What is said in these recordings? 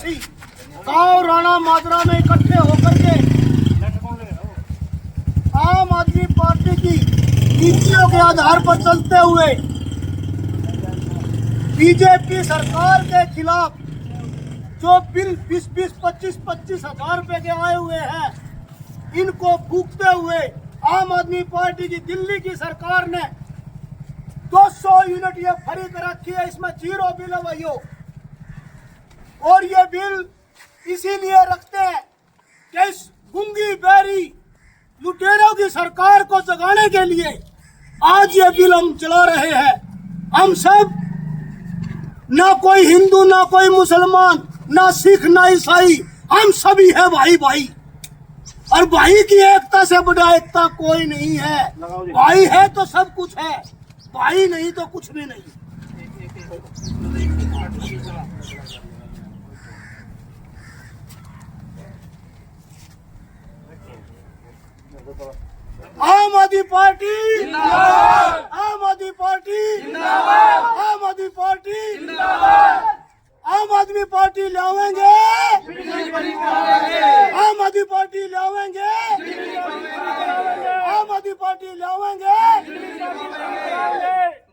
गांव राणा माजरा में इकट्ठे होकर के आम आदमी पार्टी की नीतियों के आधार पर चलते हुए बीजेपी सरकार के खिलाफ जो बिल 20-20, 25-25 हजार रुपए के आए हुए हैं, इनको फूंकते हुए आम आदमी पार्टी की दिल्ली की सरकार ने 200 यूनिट ये फ्री कर रखी है। इसमें 0 बिल है भाइयों। और ये बिल इसीलिए रखते हैं कि इस गूंगी बहरी लुटेरों की सरकार को जगाने के लिए आज ये बिल हम चला रहे हैं। हम सब, ना कोई हिंदू, ना कोई मुसलमान, ना सिख, ना ईसाई, हम सभी है भाई भाई। और भाई की एकता से बड़ा एकता कोई नहीं है। भाई है तो सब कुछ है, भाई नहीं तो कुछ भी नहीं। आम आदमी पार्टी जिंदाबाद, आम आदमी पार्टी जिंदाबाद, आम आदमी पार्टी जिंदाबाद, आम आदमी पार्टी लावेंगे, आम आदमी पार्टी लावेंगे, आम आदमी पार्टी लावेंगे।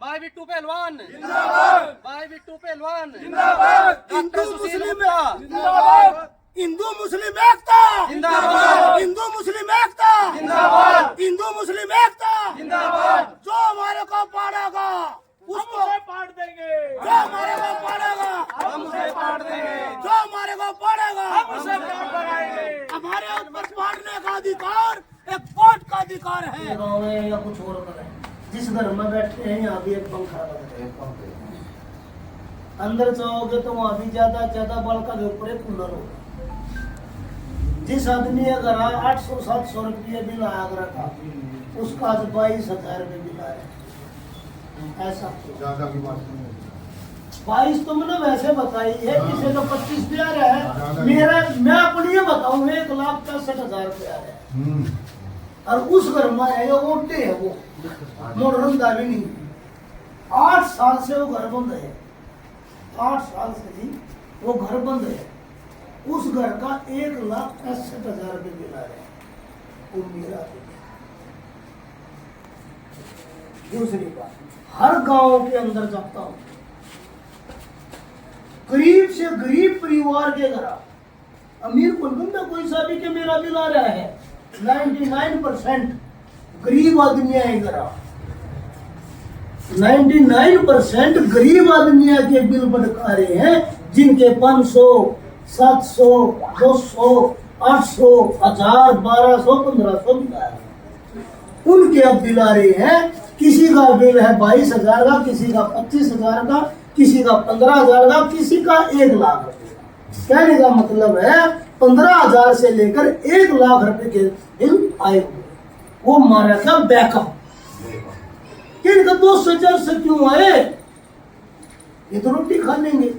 भाई बिट्टू पहलवान जिंदाबाद, भाई बिट्टू पहलवान जिंदाबाद, हिंदू मुस्लिम जिंदाबाद, हिंदू मुस्लिम एकता जिंदाबाद, हिंदू मुस्लिम एकता जिंदाबाद, हिंदू मुस्लिम एकता जिंदाबाद। जो हमारे को पाड़ेगा उसको पाड़ देंगे, जो हमारे को पाड़ेगा हम उसे पाड़ देंगे, जो हमारे को पाड़ेगा हम उसे पाड़ कराएंगे। हमारे ऊपर पाड़ने का अधिकार एक वोट का अधिकार है। गाँव में या कुछ और करें, जिस घर में बैठे हैं यहाँ भी एक पंखा लगा है। अंदर जाओगे तो वहाँ भी ज्यादा बड़का के ऊपर एक कूलर होगा। जिस आदमी का घर 800-700 रुपये बिल आया करा था, उसका आज 22,000 रुपये बिल आया। ऐसा ज्यादा की बात नहीं। 22 तो मैंने वैसे बताई है, किसी को 25 भी आ रहा है। मैं अपनी ये बताऊँ 1,65,000 रुपये आ रहा है। और उस घर में है वो ओटे है, वो मोड़रंदा भी नहीं। 8 साल से वो घर बंद है, 8 साल से ही वो घर बंद है। उस घर का 1,65,000 रुपये बिल आ रहा है, वो मेरा। दूसरी बात, हर गांव के अंदर जाता हूं, गरीब से गरीब परिवार के घर, अमीर कुलबंदा कोई सा भी के मेरा बिल आ रहा है। 99% गरीब आदमी है घर, 99% गरीब आदमी के बिल भड़का रहे हैं, जिनके 500, 700, 200, 800, 1000, 1200, 1500 बिल आ रहे हैं। उनके अब बिल आ रहे हैं। किसी का बिल है 22,000 का, किसी का 25,000 का, किसी का 15,000 का, किसी का 1 लाख रुपए। कहने का मतलब है 15,000 से लेकर 1 लाख रुपए के बिल आए हुए। वो मारा था बैकअप। किनका 2,000 से क्यों आए? ये तो रोटी खा लेंगे।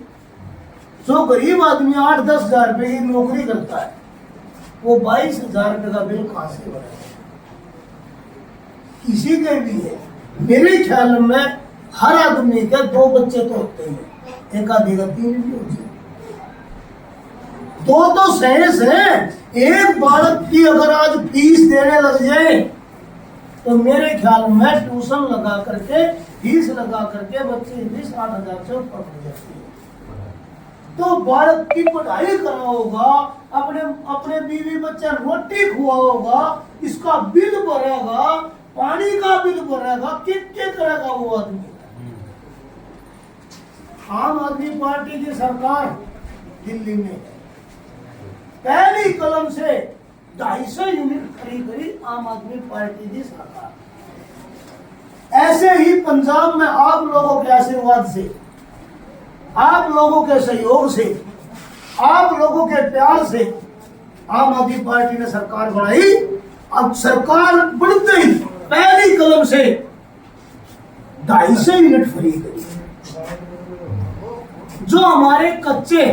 जो गरीब आदमी 8-10 हजार रुपए की नौकरी करता है, वो 22,000 रुपए का बिल कहां से भरेगा? किसी के भी है। मेरे ख्याल में हर आदमी के 2 बच्चे तो होते हैं, एक आधी का 3 भी होती है। 2 तो सहज है। एक बालक की अगर आज फीस देने लग जाए तो मेरे ख्याल में ट्यूशन लगा करके, फीस लगा करके बच्चे भी 60,000 से ऊपर हो जाती है। तो बालक की पढ़ाई करा होगा, अपने बीवी बच्चा रोटी खुआ होगा, इसका बिल भरेगा, पानी का बिल भरेगा, कितने करेगा वो आदमी? आम आदमी पार्टी की सरकार दिल्ली में पहली कलम से 250 यूनिट खरीदी आम आदमी पार्टी की सरकार। ऐसे ही पंजाब में आप लोगों के आशीर्वाद से, आप लोगों के सहयोग से, आप लोगों के प्यार से आम आदमी पार्टी ने सरकार बनाई। अब सरकार बनते ही पहली कलम से 250 यूनिट फ्री करी। जो हमारे कच्चे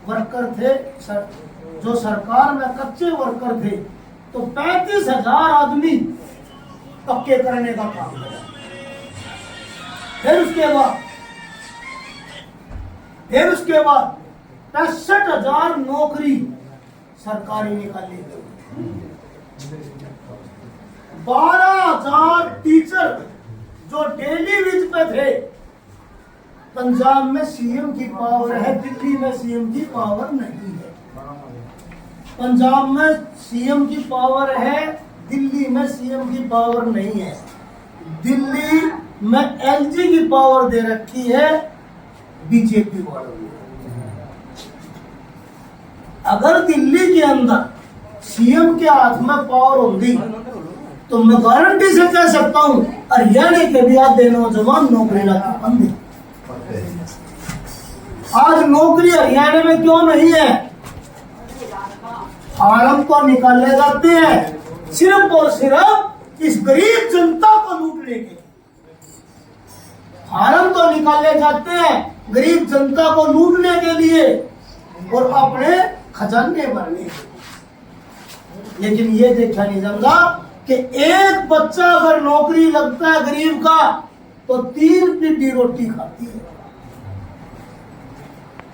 वर्कर थे, जो सरकार में कच्चे वर्कर थे, तो 35,000 आदमी पक्के करने का काम किया। फिर उसके बाद 65,000 नौकरी सरकारी निकाली गई, 12,000 टीचर जो डेली वेज पे थे। पंजाब में सीएम की पावर है, दिल्ली में सीएम की पावर नहीं है। पंजाब में सीएम की पावर है, दिल्ली में सीएम की पावर नहीं है। दिल्ली में एलजी की पावर दे रखी है बीजेपी वालों ने। अगर दिल्ली के अंदर सीएम के हाथ में पावर होगी तो मैं गारंटी से कह सकता हूं हरियाणा के भी आधे नौजवान नौकरी लाके बंद। आज नौकरी हरियाणा में क्यों नहीं है? फार्म तो निकाले जाते हैं सिर्फ और सिर्फ इस गरीब जनता को लूटने के लिए। फार्म तो निकाले जाते हैं गरीब जनता को लूटने के लिए और अपने खजाने भरने के लिए। लेकिन ये देखा नहीं जाता कि एक बच्चा अगर नौकरी लगता है गरीब का तो 3 पीढ़ी रोटी खाती है।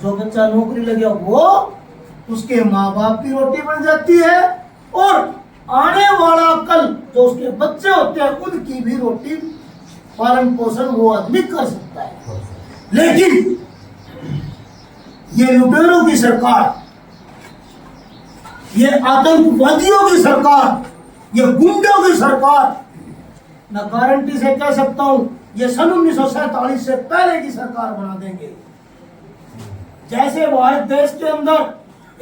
जो बच्चा नौकरी लगे वो उसके माँ बाप की रोटी बन जाती है और आने वाला कल जो उसके बच्चे होते हैं उनकी भी रोटी पालन पोषण वो आदमी कर सकता है। लेकिन ये लुटेरों की सरकार, ये आतंकवादियों की सरकार, ये गुंडों की सरकार, मैं गारंटी से कह सकता हूं ये सन 1947 से पहले की सरकार बना देंगे। जैसे भारत देश के अंदर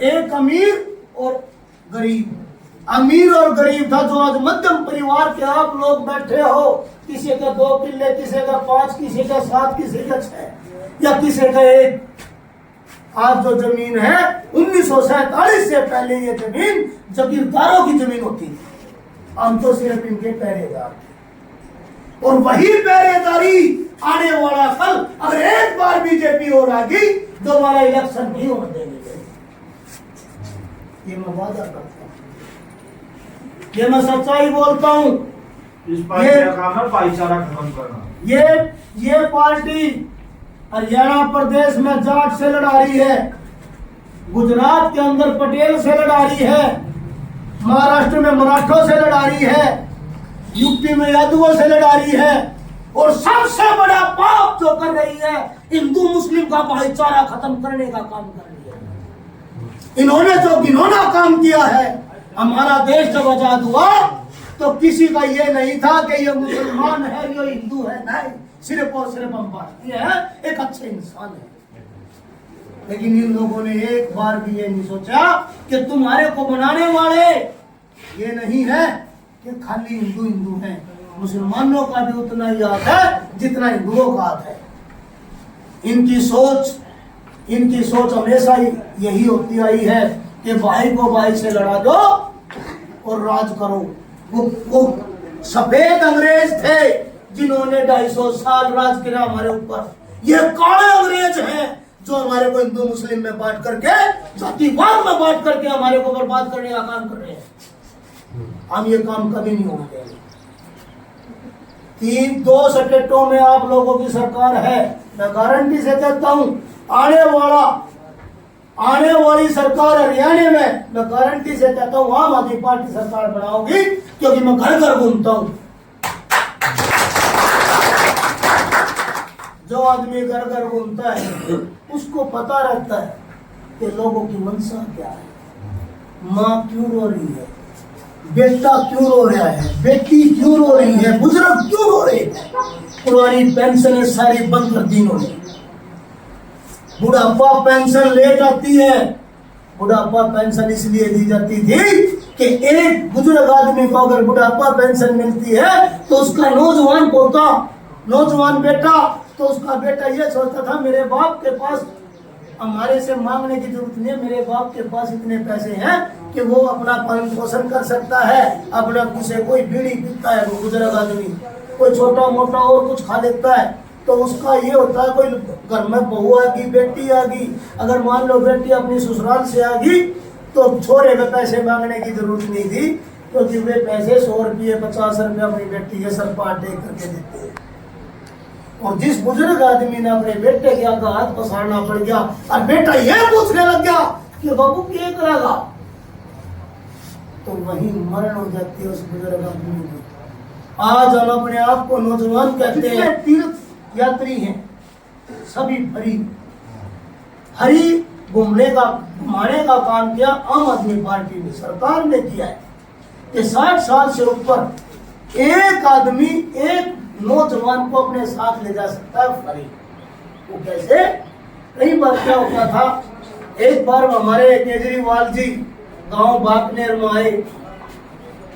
एक अमीर और गरीब, अमीर और गरीब था, जो आज मध्यम परिवार के आप लोग बैठे हो, किसी का 2 किले, किसी का 5, किसी का 7, किसी का 6 या किसी का 1। आज जो जमीन है 1947 से पहले ये जमीन जागीरदारों की जमीन होती थी। हम तो सिर्फ इनके पहरेदार थे और वही पहरेदारी आने वाला कल अगर एक बार बीजेपी हो रही दोबारा इलेक्शन नहीं होने देंगे। ये मैं वादा करता हूँ, ये मैं सच्चाई बोलता हूँ। इस पार्टी का काम है भाईचारा खत्म करना। ये पार्टी हरियाणा प्रदेश में जाट से लड़ा रही है, गुजरात के अंदर पटेल से लड़ा रही है, महाराष्ट्र में मराठों से लड़ा रही है, यूपी में यादवों से लड़ा रही है और सबसे बड़ा पाप जो कर रही है हिंदू मुस्लिम का भाईचारा खत्म करने का काम कर रही है। इन्होंने जो घिनौना काम किया है, हमारा देश जब आजाद हुआ तो किसी का ये नहीं था कि ये मुसलमान है, ये हिंदू है, नहीं, सिर्फ और सिर्फ हम भारतीय हैं, एक अच्छे इंसान है। लेकिन इन लोगों ने एक बार भी ये नहीं सोचा कि तुम्हारे को बनाने वाले ये नहीं है कि खाली हिंदू हिंदू हैं, मुसलमानों का भी उतना ही हाथ है जितना हिंदुओं का हाथ है। इनकी सोच हमेशा यही होती आई है कि भाई को भाई से लड़ा दो और राज करो। वो सफेद अंग्रेज थे जिन्होंने 250 साल राज किया हमारे ऊपर। ये काले अंग्रेज हैं जो हमारे को हिंदू मुस्लिम में बांट करके, जातिवाद में बांट करके हमारे को बर्बाद करने का काम कर रहे हैं। हम ये काम कभी नहीं होने देंगे। 2 स्टेटों में आप लोगों की सरकार है, मैं गारंटी से कहता हूं आने वाली सरकार हरियाणा में मैं गारंटी से कहता हूं आम आदमी पार्टी सरकार बनाओगी, क्योंकि मैं घर घर घूमता हूं। जो आदमी घर घर घूमता है उसको पता रहता है कि लोगों की मंशा क्या है, माँ क्यों रो रही है, बेटा क्यों रो रहा है, बेटी क्यों रो रही है, बुजुर्ग क्यों रो रहे हैं। पुरानी पेंशन सारी बंद कर दी इन्होंने। बुढ़ापा पेंशन लेट आती है। बुढ़ापा पेंशन इसलिए दी जाती थी कि एक बुजुर्ग आदमी को अगर बुढ़ापा पेंशन मिलती है तो उसका नौजवान पोता, नौजवान बेटा, तो उसका बेटा ये सोचता था मेरे बाप के पास हमारे से मांगने की जरूरत नहीं है, मेरे बाप के पास इतने पैसे हैं कि वो अपना पालन पोषण कर सकता है। अपना किसी कोई बीड़ी पीता है वो बुजुर्ग आदमी, कोई छोटा मोटा और कुछ खा लेता है, तो उसका ये होता है कोई घर में बहू आ गई, बेटी आ गई, अगर मान लो बेटी अपनी ससुराल से आ गई तो छोरे में पैसे मांगने की जरूरत नहीं थी, क्योंकि वे पैसे 100 रुपये 50 रुपये अपनी बेटी के सर पर टेक करके देते हैं। और जिस बुजुर्ग आदमी ने अपने बेटे के आगे हाथ पसारना पड़ गया और बेटा ये पूछने लग गया कि बाबू क्या करेगा, तो वही मरण हो जाती है उस बुजुर्ग आदमी की। आज हम अपने आप को नौजवान कहते हैं, तीर्थ यात्री हैं, सभी हरी घुमाने का काम किया आम आदमी पार्टी ने, सरकार ने किया है कि 60 साल से ऊपर एक आदमी एक नौजवान को अपने साथ ले जा सकता है फ्री। वो कैसे? कई बार क्या होता था, एक बार हमारे केजरीवाल जी गांव बाकनेर में आए,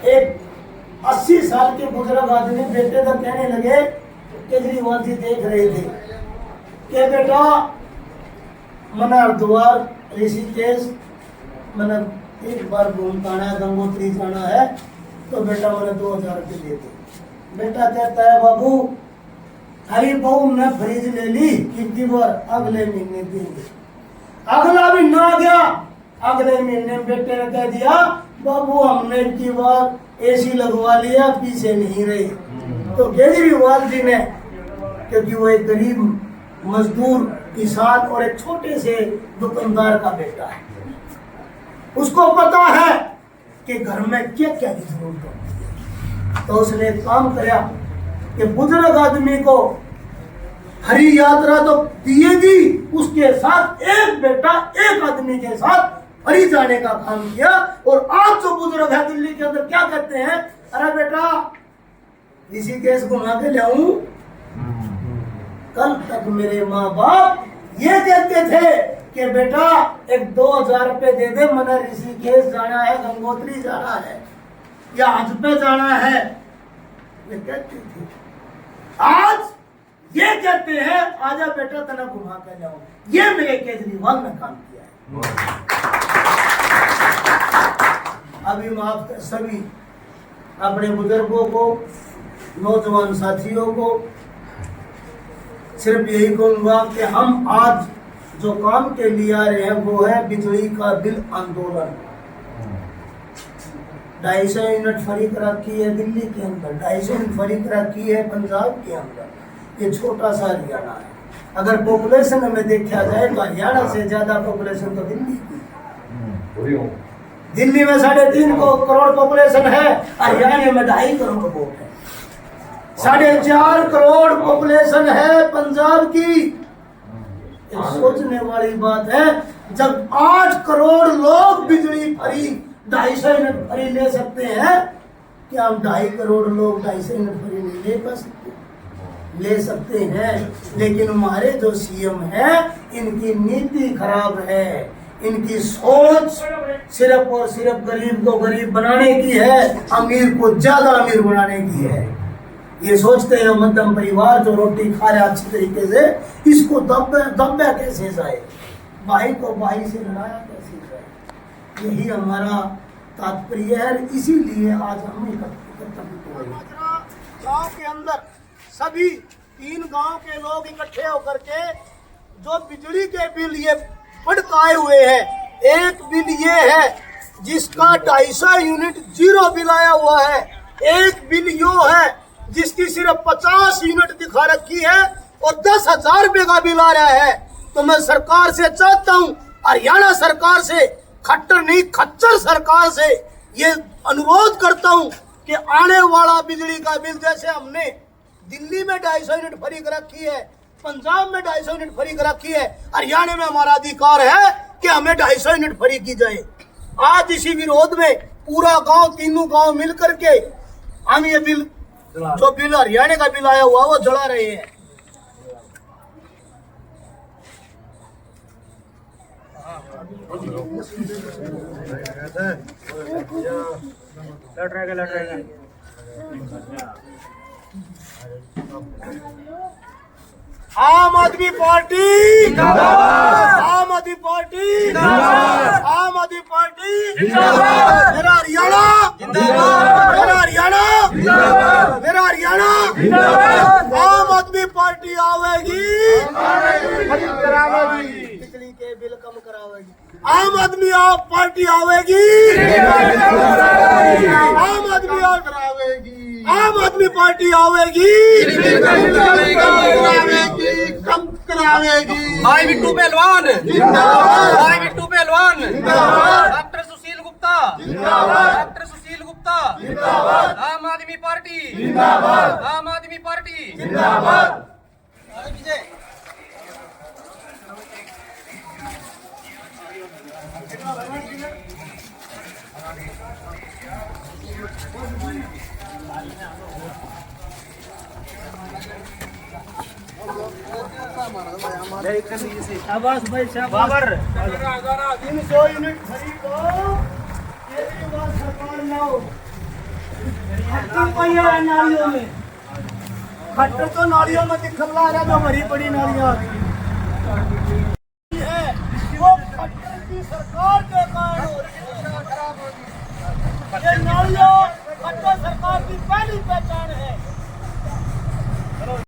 एक 80 साल के बुजुर्ग आदमी बेटे तक कहने लगे, केजरीवाल जी देख रहे थे कि बेटा मना हरिद्वार ऋषिकेश मैंने एक बार घूमता है, गंगोत्री जाना है, तो बेटा मैंने 2000 रुपये दे दे। बेटा कहता है बाबू अरे बहू ने फ्रिज ले ली कितनी बार, अगले महीने देंगे। अगला भी ना गया, अगले महीने बेटे ने कह दिया बाबू हमने की बार एसी लगवा लिया, पीछे नहीं रही। तो केजरीवाल जी ने, क्योंकि वो एक गरीब मजदूर किसान और एक छोटे से दुकानदार का बेटा है, उसको पता है कि घर में क्या क्या की जरूरत होती है, तो उसने एक काम किया कि बुजुर्ग आदमी को हरी यात्रा तो दिएगी, उसके साथ एक बेटा एक आदमी के साथ हरी जाने का काम किया। और आज जो बुजुर्ग है दिल्ली के अंदर क्या कहते हैं, अरे बेटा ऋषिकेश घुमा के लाऊं। कल तक मेरे माँ बाप ये कहते थे कि बेटा एक 2000 रुपये दे दे, मैंने ऋषिकेश जाना है, गंगोत्री जाना है या हज पे जाना है, ये कहते थे। आज ये कहते हैं आजा बेटा तना घुमा के जाओ। ये मेरे केजरीवाल ने काम किया है। अभी मैं आप सभी अपने बुजुर्गों को, नौजवान साथियों को सिर्फ यही कहूंगा कि हम आज जो काम के लिए आ रहे हैं वो है बिजली का बिल आंदोलन। 250 यूनिट फ्री रखी है दिल्ली के अंदर, 250 यूनिट फ्री रखी है पंजाब के अंदर, ये छोटा सा हरियाणा है। अगर पॉपुलेशन में देखा जाए तो हरियाणा से ज्यादा पॉपुलेशन तो दिल्ली की। दिल्ली में 3.5 करोड़ पॉपुलेशन है, हरियाणा में 2.5 करोड़ वोट है। 4.5 करोड़ पॉपुलेशन है पंजाब की। सोचने वाली बात है, जब 8 करोड़ लोग बिजली फ्री 250 यूनिट फ्री ले सकते हैं, क्या हम 2.5 करोड़ लोग 250 यूनिट फ्री नहीं ले पा सकते? ले सकते हैं, लेकिन हमारे जो सीएम है इनकी नीति खराब है, इनकी सोच सिर्फ और सिर्फ गरीब को गरीब बनाने की है, अमीर को ज्यादा अमीर बनाने की है। ये सोचते हैं मध्यम परिवार जो रोटी खा रहा अच्छी तरीके से, इसको दबा कैसे जाए, भाई को भाई से लड़ाया कैसे जाए, यही हमारा तात्पर्य है। इसीलिए आज हम एकत्रित हुए। गांव के अंदर सभी 3 गांव के लोग इकट्ठे होकर के जो बिजली के बिल ये भड़काए हुए हैं। एक बिल ये है जिसका 250 यूनिट जीरो बिल आया हुआ है, एक बिल यो है जिसकी सिर्फ 50 यूनिट दिखा रखी है और 10,000 रुपए का बिल आ रहा है। तो मैं सरकार से चाहता हूं, हरियाणा सरकार से, खट्टर नहीं खच्चर सरकार से ये अनुरोध करता हूं कि आने वाला बिजली का बिल, जैसे हमने दिल्ली में 250 यूनिट फ्री कर रखी है, पंजाब में 250 यूनिट फ्री कर रखी है, हरियाणा में हमारा अधिकार है कि हमें 250 यूनिट फ्री की जाए। आज इसी विरोध में पूरा गांव, तीनों गांव मिल करके हम ये बिल, जो बिल हरियाणा का बिल आया हुआ वो जला रहे हैं। आम आदमी पार्टी जिंदाबाद, आम आदमी पार्टी जिंदाबाद, आम आदमी पार्टी जिंदाबाद, मेरा हरियाणा जिंदाबाद, मेरा हरियाणा जिंदाबाद, मेरा हरियाणा जिंदाबाद। आम आदमी पार्टी आवेगी, बिजली के बिल कम करावेगी। आम आदमी पार्टी आवेगी, आम आदमी करावेगी। आम आदमी पार्टी आवेगी, कम करावेगी। भाई बिट्टू पहलवान जिंदाबाद, भाई बिट्टू पहलवान जिंदाबाद, डॉक्टर सुशील गुप्ता जिंदाबाद, डॉक्टर सुशील गुप्ता जिंदाबाद, आम आदमी पार्टी जिंदाबाद, आम आदमी पार्टी जिंदाबाद। शाबाश भाई शाबाश। 300 यूनिट खरीद को केजरीवाल सरकार लाओ। खट्टर पड़ी है नालियों में, खट्टर तो नालियों में दिखला रहा तो भरी पड़ी नालियां है वो खट्टर की सरकार के कारण हो रही है। ये नालियां खट्टर सरकार की पहली पहचान है।